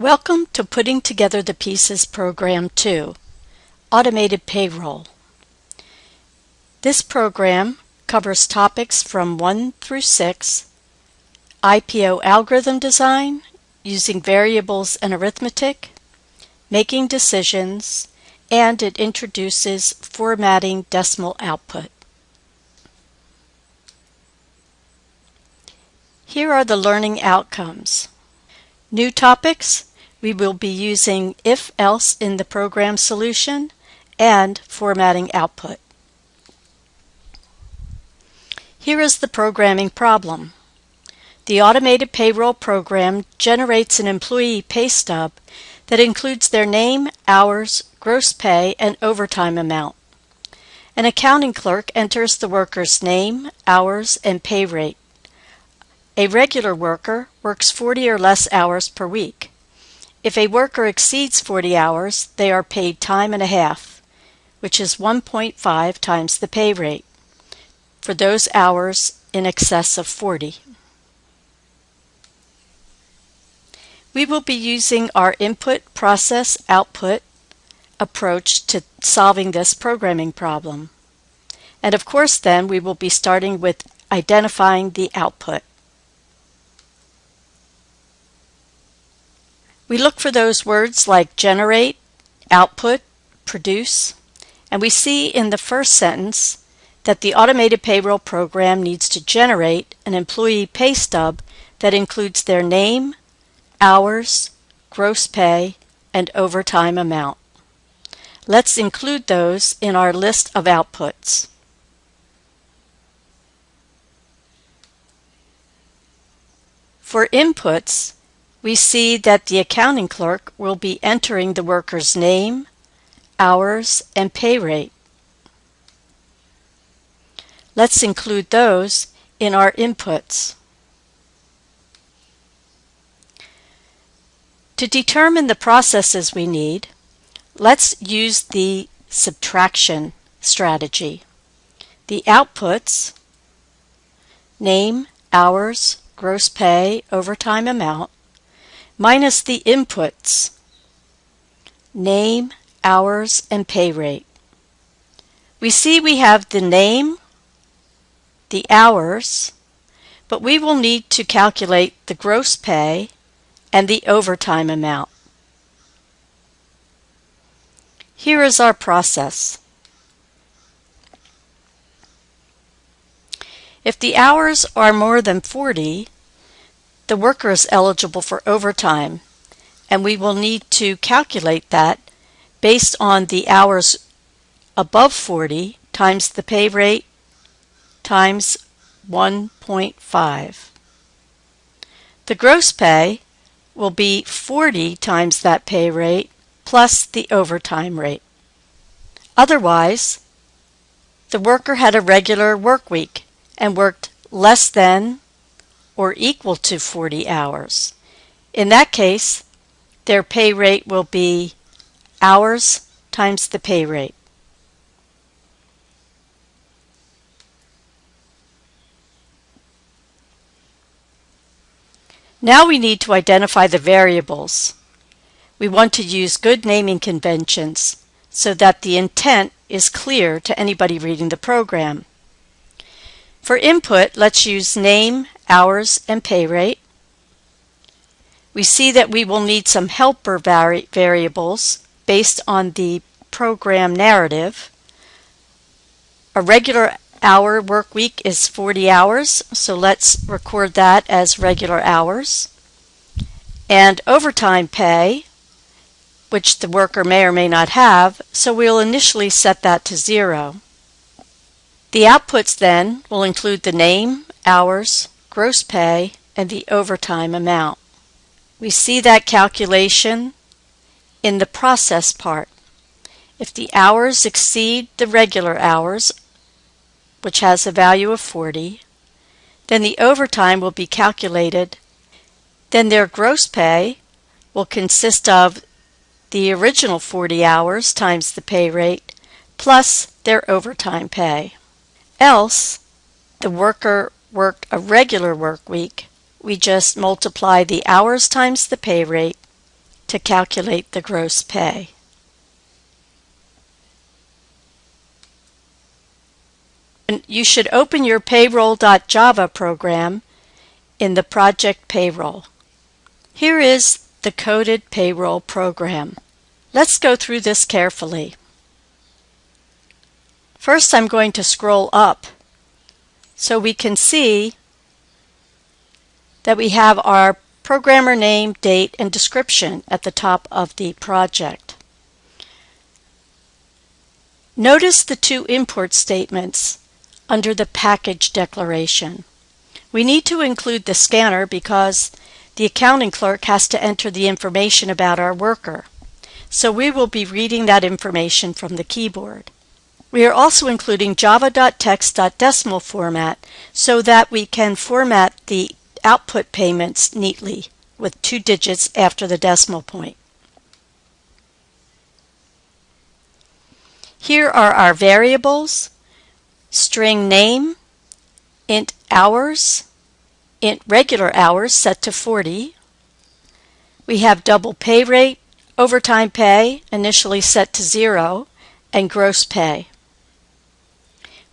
Welcome to Putting Together the Pieces Program 2, Automated Payroll. This program covers topics from 1 through 6, IPO algorithm design, using variables and arithmetic, making decisions, and it introduces formatting decimal output. Here are the learning outcomes. New topics: we will be using if-else in the program solution and formatting output. Here is the programming problem. The automated payroll program generates an employee pay stub that includes their name, hours, gross pay, and overtime amount. An accounting clerk enters the worker's name, hours, and pay rate. A regular worker works 40 or less hours per week. If a worker exceeds 40 hours, they are paid time and a half, which is 1.5 times the pay rate, for those hours in excess of 40. We will be using our input, process, output approach to solving this programming problem. And of course then we will be starting with identifying the output. We look for those words like generate, output, produce, and we see in the first sentence that the automated payroll program needs to generate an employee pay stub that includes their name, hours, gross pay, and overtime amount. Let's include those in our list of outputs. For inputs, we see that the accounting clerk will be entering the worker's name, hours, and pay rate. Let's include those in our inputs. To determine the processes we need, let's use the subtraction strategy. The outputs, name, hours, gross pay, overtime amount, minus the inputs, name, hours, and pay rate. We see we have the name, the hours, but we will need to calculate the gross pay and the overtime amount. Here is our process. If the hours are more than 40, the worker is eligible for overtime, and we will need to calculate that based on the hours above 40 times the pay rate times 1.5. The gross pay will be 40 times that pay rate plus the overtime rate. Otherwise, the worker had a regular work week and worked less than or equal to 40 hours. In that case, their pay rate will be hours times the pay rate. Now we need to identify the variables. We want to use good naming conventions so that the intent is clear to anybody reading the program. For input, let's use name, hours, and pay rate. We see that we will need some helper variables based on the program narrative. A regular hour work week is 40 hours, so let's record that as regular hours. And overtime pay, which the worker may or may not have, so we'll initially set that to 0. The outputs then will include the name, hours, gross pay, and the overtime amount. We see that calculation in the process part. If the hours exceed the regular hours, which has a value of 40, then the overtime will be calculated. Then their gross pay will consist of the original 40 hours times the pay rate plus their overtime pay. Else, the worker worked a regular work week, we just multiply the hours times the pay rate to calculate the gross pay. And you should open your payroll.java program in the project payroll. Here is the coded payroll program. Let's go through this carefully. First, I'm going to scroll up so we can see that we have our programmer name, date, and description at the top of the project. Notice the two import statements under the package declaration. We need to include the scanner because the accounting clerk has to enter the information about our worker. So we will be reading that information from the keyboard. We are also including java.text.decimal format so that we can format the output payments neatly with 2 digits after the decimal point. Here are our variables: string name, int hours, int regular hours set to 40. We have double pay rate, overtime pay initially set to 0, and gross pay.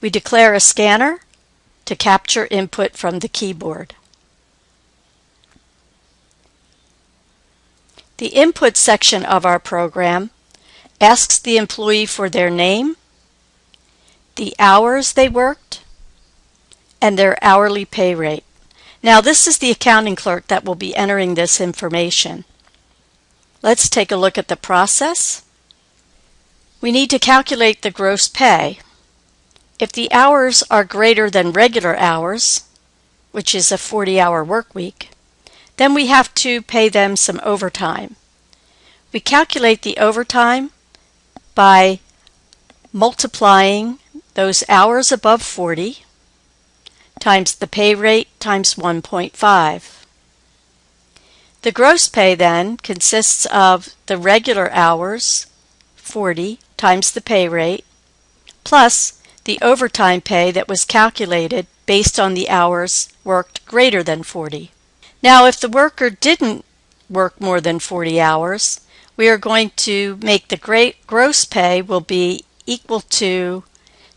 We declare a scanner to capture input from the keyboard. The input section of our program asks the employee for their name, the hours they worked, and their hourly pay rate. Now this is the accounting clerk that will be entering this information. Let's take a look at the process. We need to calculate the gross pay. If the hours are greater than regular hours, which is a 40-hour work week, then we have to pay them some overtime. We calculate the overtime by multiplying those hours above 40 times the pay rate times 1.5. The gross pay then consists of the regular hours, 40, times the pay rate, plus the overtime pay that was calculated based on the hours worked greater than 40. Now, if the worker didn't work more than 40 hours, we are going to make the gross pay will be equal to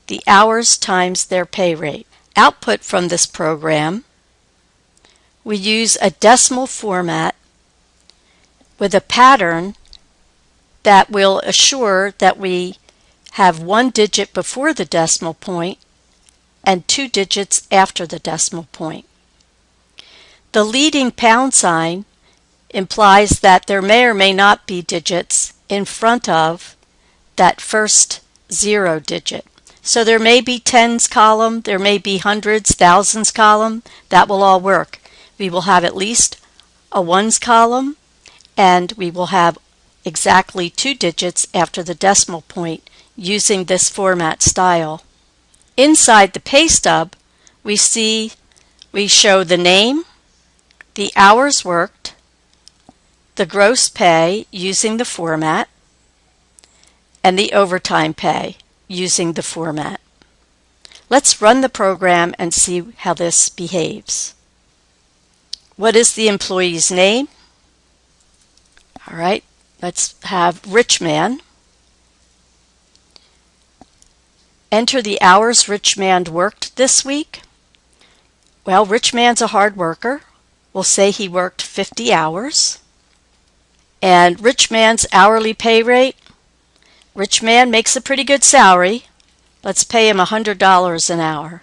the hours times their pay rate. Output from this program, we use a decimal format with a pattern that will assure that we have 1 digit before the decimal point and 2 digits after the decimal point. The leading pound sign implies that there may or may not be digits in front of that first 0 digit. So there may be tens column, there may be hundreds, thousands column. That will all work. We will have at least a ones column, and we will have exactly 2 digits after the decimal point using this format style. Inside the pay stub, we show the name, the hours worked, the gross pay using the format, and the overtime pay using the format. Let's run the program and see how this behaves. What is the employee's name? All right, let's have Rich Man. Enter the hours Rich Man worked this week. Well, Rich Man's a hard worker. We'll say he worked 50 hours. And Rich Man's hourly pay rate, Rich Man makes a pretty good salary. Let's pay him $100 an hour.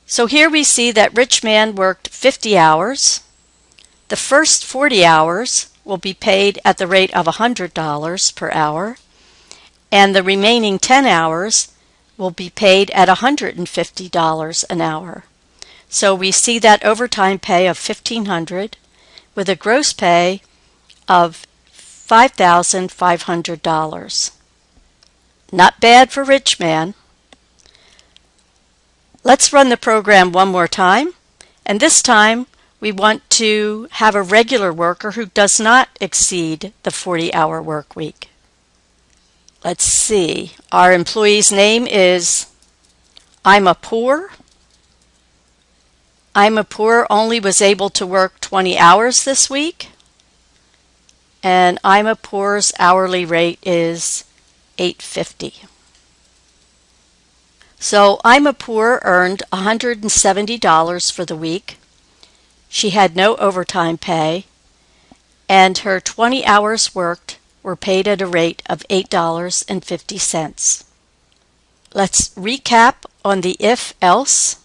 So here we see that Rich Man worked 50 hours. The first 40 hours will be paid at the rate of $100 per hour, and the remaining 10 hours will be paid at $150 an hour. So we see that overtime pay of $1,500 with a gross pay of $5,500. Not bad for Rich Man. Let's run the program one more time, and this time we want to have a regular worker who does not exceed the 40-hour work week. Let's see. Our employee's name is I'm a Poor. I'm a Poor only was able to work 20 hours this week. and I'm a Poor's hourly rate is $8.50. So I'm a Poor earned $170 for the week. She had no overtime pay, and her 20 hours worked were paid at a rate of $8.50. Let's recap on the if-else.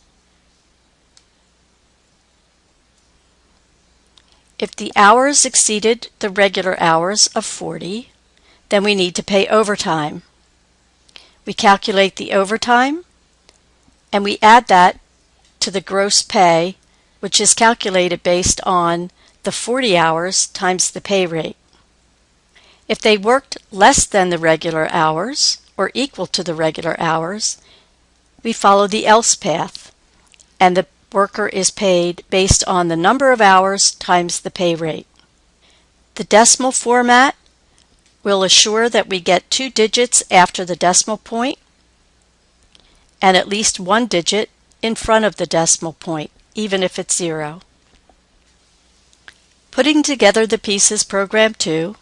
If the hours exceeded the regular hours of 40, then we need to pay overtime. We calculate the overtime, and we add that to the gross pay, which is calculated based on the 40 hours times the pay rate. If they worked less than the regular hours, or equal to the regular hours, we follow the else path, and the worker is paid based on the number of hours times the pay rate. The decimal format will assure that we get 2 digits after the decimal point and at least 1 digit in front of the decimal point, even if it's 0. Putting together the pieces Program 2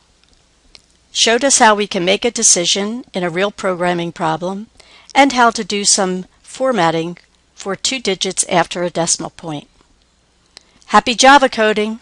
showed us how we can make a decision in a real programming problem and how to do some formatting for 2 digits after a decimal point. Happy Java coding!